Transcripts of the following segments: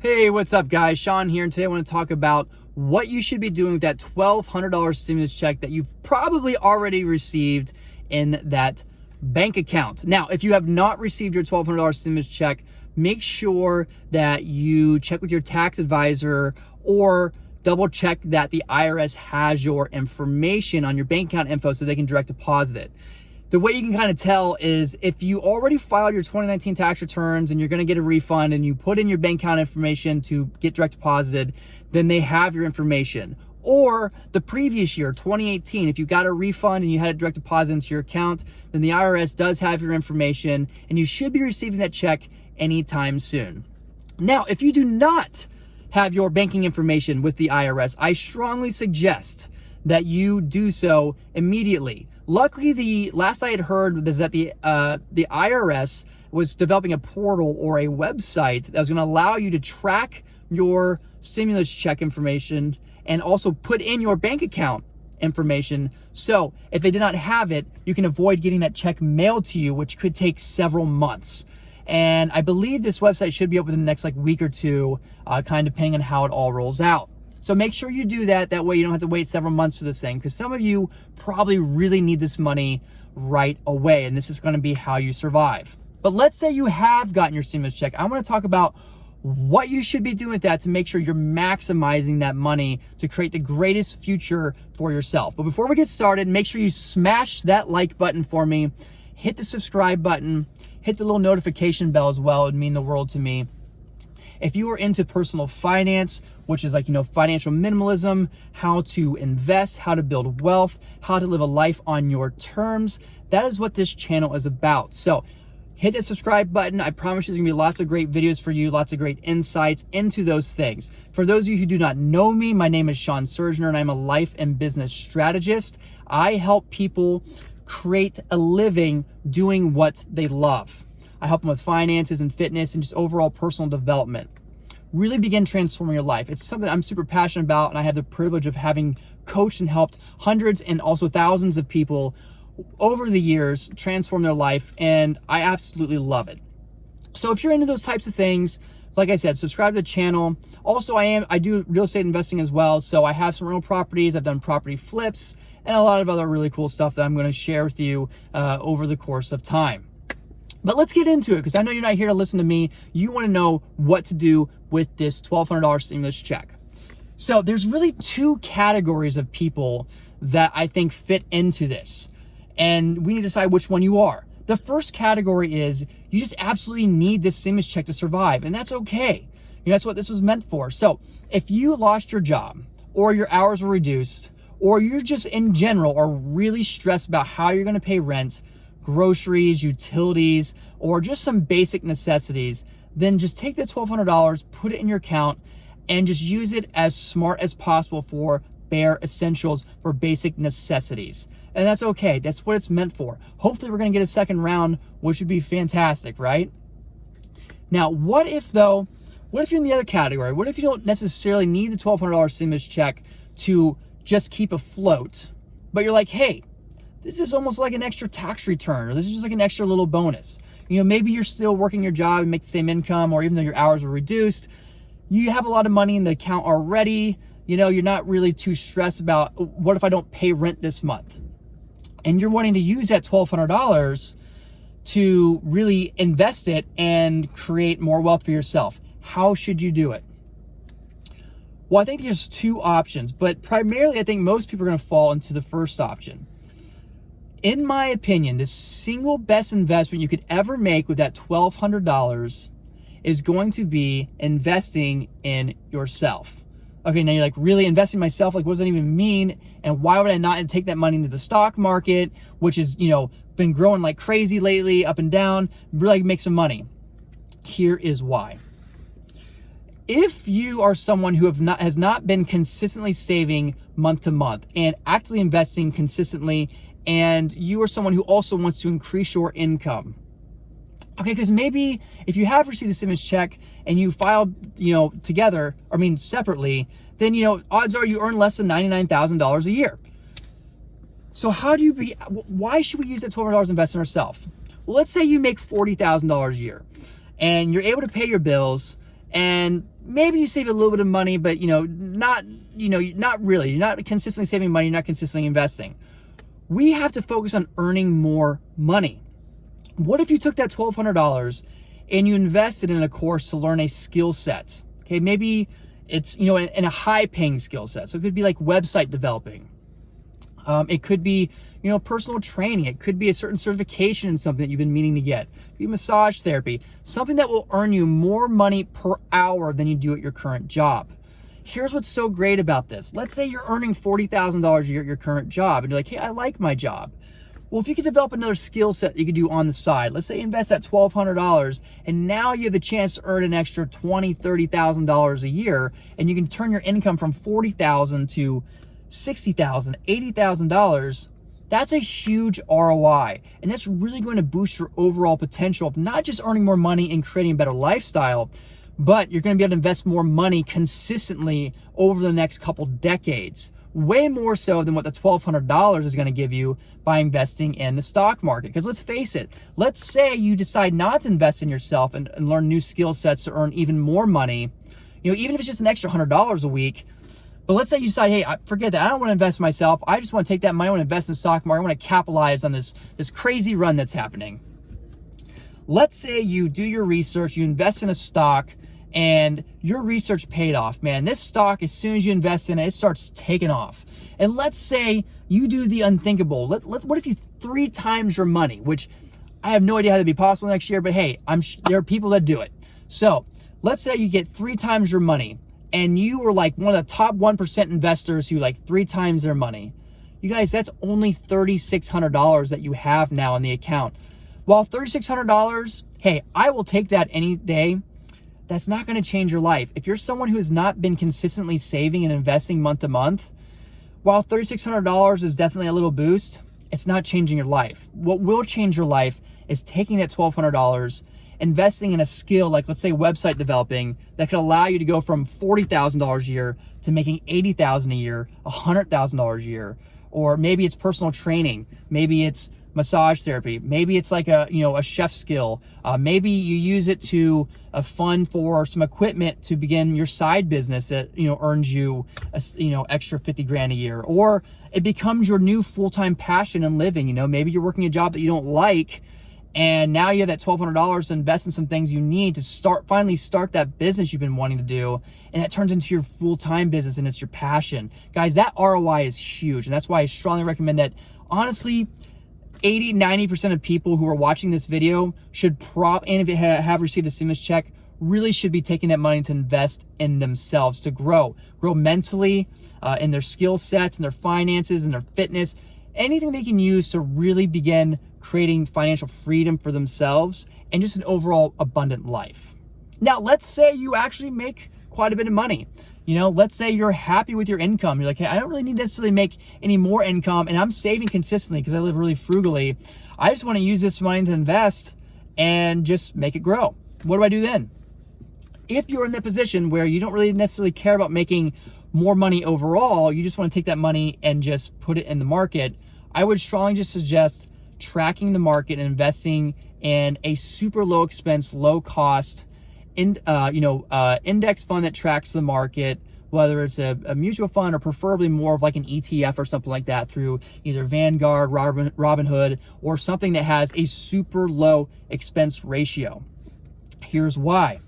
Hey, what's up guys? Sean here, and today I want to talk about what you should be doing with that $1,200 stimulus check that you've probably already received in that bank account. Now, if you have not received your $1,200 stimulus check, make sure that you check with your tax advisor or double check that the IRS has your information on your bank account info so they can direct deposit it. The way you can kind of tell is if you already filed your 2019 tax returns and you're going to get a refund and you put in your bank account information to get direct deposited, then they have your information. Or the previous year, 2018, if you got a refund and you had a direct deposit into your account, then the IRS does have your information and you should be receiving that check anytime soon. Now, if you do not have your banking information with the IRS, I strongly suggest that you do so immediately. Luckily, the last I had heard was that the IRS was developing a portal or a website that was going to allow you to track your stimulus check information and also put in your bank account information. So if they did not have it, you can avoid getting that check mailed to you, which could take several months. And I believe this website should be up within the next week or two, kind of depending on how it all rolls out. So make sure you do that. That way you don't have to wait several months for this thing, because some of you probably really need this money right away, and this is going to be how you survive. But let's say you have gotten your stimulus check. I want to talk about what you should be doing with that to make sure you're maximizing that money to create the greatest future for yourself. But before we get started, make sure you smash that like button for me, hit the subscribe button, hit the little notification bell as well. It would mean the world to me. If you are into personal finance, which is like, financial minimalism, how to invest, how to build wealth, how to live a life on your terms, that is what this channel is about. So hit that subscribe button. I promise you there's gonna be lots of great videos for you, lots of great insights into those things. For those of you who do not know me, my name is Shaun Surgener and I'm a life and business strategist. I help people create a living doing what they love. I help them with finances and fitness and just overall personal development. Really begin transforming your life. It's something I'm super passionate about, and I have the privilege of having coached and helped hundreds and also thousands of people over the years transform their life, and I absolutely love it. So if you're into those types of things, like I said, subscribe to the channel. Also, I do real estate investing as well, so I have some rental properties, I've done property flips, and a lot of other really cool stuff that I'm going to share with you over the course of time. But let's get into it, because I know you're not here to listen to me. You want to know what to do with this $1,200 stimulus check. So there's really two categories of people that I think fit into this, and we need to decide which one you are. The first category is you just absolutely need this stimulus check to survive, and that's okay. That's what this was meant for. So if you lost your job, or your hours were reduced, or you're just in general are really stressed about how you're going to pay rent, groceries, utilities, or just some basic necessities, then just take that $1,200, put it in your account, and just use it as smart as possible for bare essentials, for basic necessities. And that's okay. That's what it's meant for. Hopefully we're going to get a second round, which would be fantastic, right? Now, what if you're in the other category? What if you don't necessarily need the $1,200 stimulus check to just keep afloat, but you're like, hey, this is almost like an extra tax return, or this is just like an extra little bonus. Maybe you're still working your job and make the same income, or even though your hours were reduced, you have a lot of money in the account already. You're not really too stressed about what if I don't pay rent this month? And you're wanting to use that $1,200 to really invest it and create more wealth for yourself. How should you do it? Well, I think there's two options, but primarily I think most people are going to fall into the first option. In my opinion, the single best investment you could ever make with that $1,200 is going to be investing in yourself. Okay, now you're like, really investing in myself? Like, what does that even mean? And why would I not take that money into the stock market, which is, been growing like crazy lately, up and down, really make some money? Here is why. If you are someone who has not been consistently saving month to month and actively investing consistently, and you are someone who also wants to increase your income, okay, because maybe if you have received a stimulus check and you filed, separately, then, odds are you earn less than $99,000 a year. So why should we use that $1,200 invest in ourselves? Well, let's say you make $40,000 a year and you're able to pay your bills and maybe you save a little bit of money, but not really. You're not consistently saving money, you're not consistently investing. We have to focus on earning more money. What if you took that $1,200 and you invested in a course to learn a skill set? Okay, maybe it's in a high paying skill set. So it could be like website developing. It could be personal training. It could be a certain certification in something that you've been meaning to get. It could be massage therapy, something that will earn you more money per hour than you do at your current job. Here's what's so great about this. Let's say you're earning $40,000 a year at your current job and you're like, hey, I like my job. Well, if you could develop another skill set you could do on the side, let's say you invest that $1,200 and now you have the chance to earn an extra $20,000, $30,000 a year, and you can turn your income from $40,000 to $60,000, $80,000. That's a huge ROI, and that's really going to boost your overall potential of not just earning more money and creating a better lifestyle, but you're going to be able to invest more money consistently over the next couple decades, way more so than what the $1,200 is going to give you by investing in the stock market. Because let's face it, let's say you decide not to invest in yourself and learn new skill sets to earn even more money, even if it's just an extra $100 a week. But let's say you decide, hey, forget that. I don't want to invest in myself. I just want to take that money. I want to invest in the stock market. I want to capitalize on this crazy run that's happening. Let's say you do your research, you invest in a stock, and your research paid off. Man, this stock, as soon as you invest in it, it starts taking off. And let's say you do the unthinkable. What if you 3 times your money, which I have no idea how that'd be possible next year, but hey, there are people that do it. So let's say you get 3 times your money, and you were like one of the top 1% investors who 3 times their money. You guys, that's only $3,600 that you have now in the account. While $3,600, hey, I will take that any day. That's not going to change your life. If you're someone who has not been consistently saving and investing month to month, while $3,600 is definitely a little boost, it's not changing your life. What will change your life is taking that $1,200, investing in a skill like, let's say, website developing that could allow you to go from $40,000 a year to making $80,000 a year, $100,000 a year. Or maybe it's personal training. Maybe it's massage therapy. Maybe it's like a chef skill. Maybe you use it to fund for some equipment to begin your side business that earns you extra 50 grand a year. Or it becomes your new full-time passion and living. Maybe you're working a job that you don't like, and now you have that $1,200 to invest in some things you need to finally start that business you've been wanting to do, and that turns into your full-time business and it's your passion. Guys, that ROI is huge, and that's why I strongly recommend that. Honestly, 80-90% of people who are watching this video should and if they have received a stimulus check, really should be taking that money to invest in themselves, to grow mentally, in their skill sets, in their finances, in their fitness, anything they can use to really begin creating financial freedom for themselves and just an overall abundant life. Now, let's say you actually make quite a bit of money. Let's say you're happy with your income. You're like, hey, I don't really need to necessarily make any more income, and I'm saving consistently because I live really frugally. I just want to use this money to invest and just make it grow. What do I do then? If you're in the position where you don't really necessarily care about making more money overall, you just want to take that money and just put it in the market, I would strongly just suggest tracking the market and investing in a super low expense, low cost index fund that tracks the market, whether it's a mutual fund or preferably more of like an ETF or something like that through either Vanguard, Robinhood, or something that has a super low expense ratio. Here's why.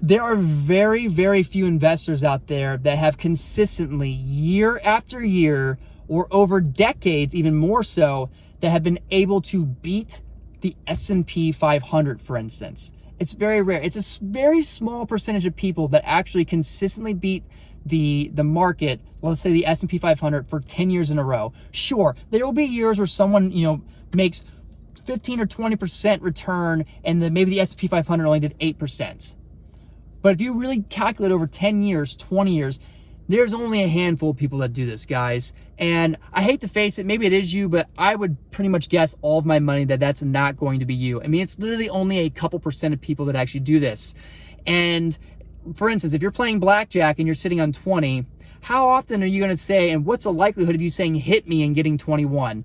There are very, very few investors out there that have consistently, year after year, or over decades, even more so, that have been able to beat the S&P 500, for instance. It's very rare. It's a very small percentage of people that actually consistently beat the market, let's say the S&P 500, for 10 years in a row. Sure, there will be years where someone, makes 15 or 20% return and maybe the S&P 500 only did 8%. But if you really calculate over 10 years, 20 years, there's only a handful of people that do this, guys. And I hate to face it, maybe it is you, but I would pretty much guess all of my money that that's not going to be you. I mean, it's literally only a couple percent of people that actually do this. And for instance, if you're playing blackjack and you're sitting on 20, how often are you going to say, and what's the likelihood of you saying hit me and getting 21?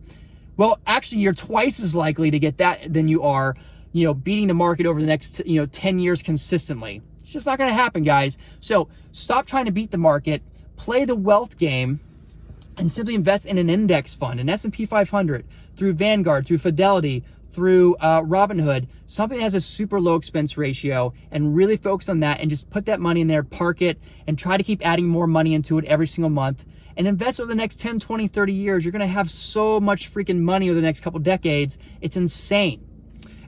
Well, actually, you're twice as likely to get that than you are, beating the market over the next, 10 years consistently. It's It's just not going to happen, guys. So stop trying to beat the market, play the wealth game, and simply invest in an index fund, an S&P 500, through Vanguard, through Fidelity, through Robinhood, something that has a super low expense ratio, and really focus on that and just put that money in there, park it, and try to keep adding more money into it every single month. And invest over the next 10, 20, 30 years. You're gonna have so much freaking money over the next couple decades. It's insane.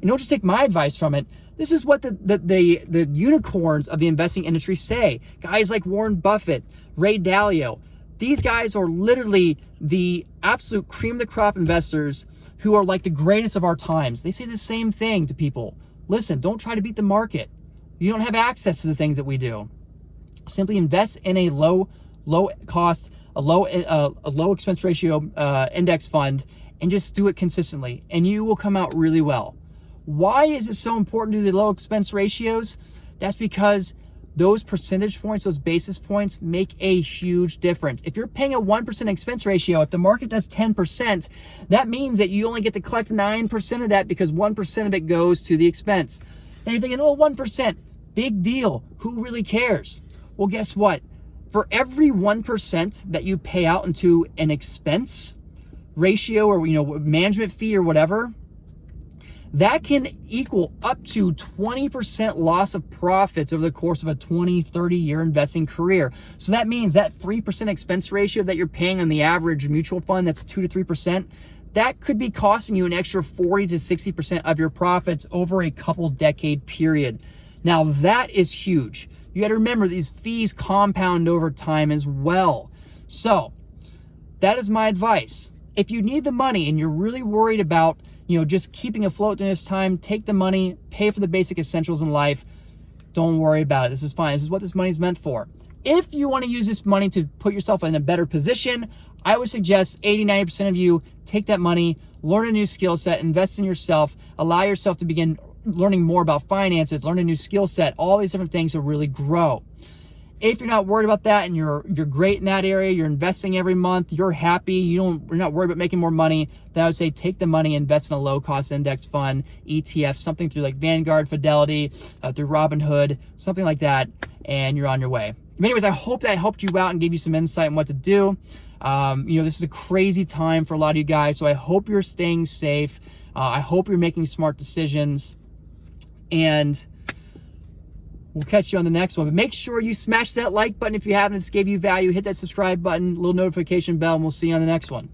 And don't just take my advice from it. This is what the unicorns of the investing industry say. Guys like Warren Buffett, Ray Dalio. These guys are literally the absolute cream of the crop investors who are like the greatest of our times. They say the same thing to people. Listen, don't try to beat the market. You don't have access to the things that we do. Simply invest in a low cost, a low expense ratio index fund, and just do it consistently, and you will come out really well. Why is it so important to do the low expense ratios? That's because those percentage points, those basis points make a huge difference. If you're paying a 1% expense ratio, if the market does 10%, that means that you only get to collect 9% of that because 1% of it goes to the expense. Now you're thinking, oh, 1%, big deal. Who really cares? Well, guess what? For every 1% that you pay out into an expense ratio or, management fee or whatever, that can equal up to 20% loss of profits over the course of a 20, 30 year investing career. So that means that 3% expense ratio that you're paying on the average mutual fund, that's 2 to 3%, that could be costing you an extra 40 to 60% of your profits over a couple decade period. Now that is huge. You got to remember these fees compound over time as well. So that is my advice. If you need the money and you're really worried about just keeping afloat during this time, take the money, pay for the basic essentials in life. Don't worry about it. This is fine. This is what this money is meant for. If you want to use this money to put yourself in a better position, I would suggest 80, 90% of you take that money, learn a new skill set, invest in yourself, allow yourself to begin learning more about finances, learn a new skill set, all these different things to really grow. If you're not worried about that and you're great in that area, you're investing every month, you're happy, you're not worried about making more money, then I would say take the money, invest in a low-cost index fund, ETF, something through like Vanguard, Fidelity, through Robinhood, something like that, and you're on your way. But anyways, I hope that helped you out and gave you some insight on what to do. This is a crazy time for a lot of you guys, so I hope you're staying safe. I hope you're making smart decisions, and we'll catch you on the next one. But make sure you smash that like button if you haven't. This gave you value. Hit that subscribe button, little notification bell, and we'll see you on the next one.